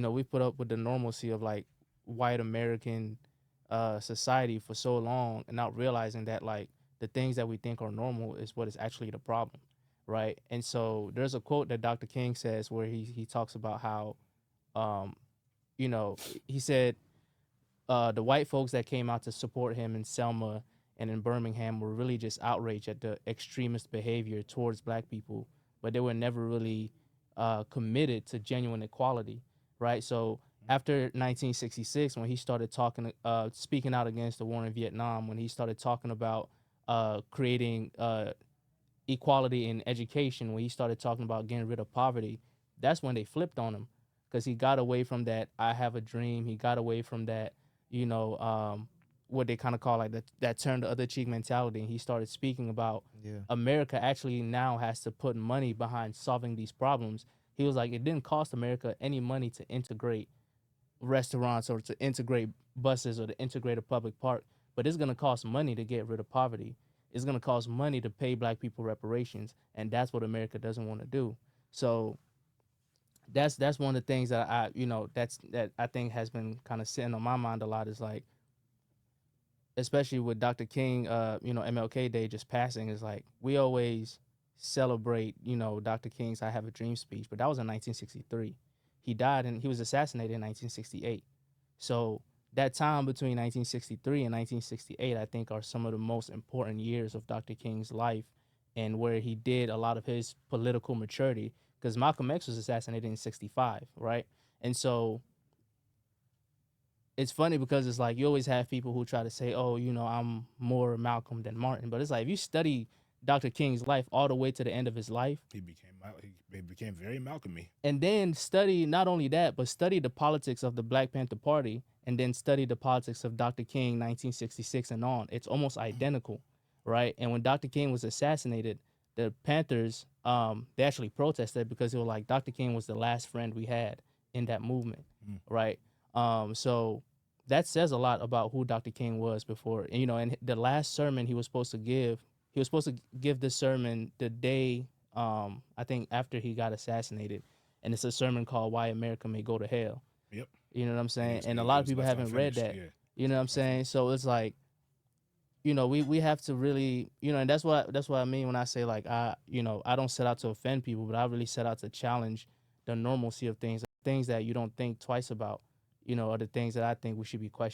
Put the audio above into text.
we put up with the normalcy of like white American society for so long, and not realizing that like the things that we think are normal is what is actually the problem, right? And so there's a quote that Dr. King says where he talks about how um, he said the white folks that came out to support him in Selma and in Birmingham were really just outraged at the extremist behavior towards black people, but they were never really committed to genuine equality, right? So after 1966, when he started talking, speaking out against the war in Vietnam, when he started talking about creating equality in education, when he started talking about getting rid of poverty, that's when they flipped on him, because he got away from that "I have a dream." He got away from that, you know, what they kind of call like that turn the other cheek mentality. And he started speaking about Yeah. America actually now has to put money behind solving these problems. He was like, it didn't cost America any money to integrate restaurants or to integrate buses or to integrate a public park, but it's going to cost money to get rid of poverty. It's going to cost money to pay black people reparations, and that's what America doesn't want to do. So that's one of the things that that I think has been kind of sitting on my mind a lot, is like, especially with Dr. King, MLK Day just passing, is like we always celebrate, Dr. King's "I Have a Dream" speech, but that was in 1963. He died and he was assassinated in 1968. So that time between 1963 and 1968, I think, are some of the most important years of Dr. King's life, and where he did a lot of his political maturity, because Malcolm X was assassinated in 65, right? And so it's funny because it's like you always have people who try to say, oh, I'm more Malcolm than Martin. But it's like if you study Dr. King's life all the way to the end of his life, He became very Malcolmy. and then study not only that, but study the politics of the Black Panther Party, and then study the politics of Dr. King 1966 and on. It's almost identical, right? And when Dr. King was assassinated, the Panthers they actually protested because they were like, Dr. King was the last friend we had in that movement, Mm. right? So that says a lot about who Dr. King was before. And the last sermon he was supposed to give this sermon the day, I think, after he got assassinated, and it's a sermon called "Why America May Go to Hell." Yep. You know what I'm And saying? And a lot it of was people left haven't read unfinished. that. Yeah, it You was know what I'm left saying? unfinished. So it's like, we have to really, and that's what I mean when I say like I don't set out to offend people, but I really set out to challenge the normalcy of things that you don't think twice about, are the things that I think we should be questioning.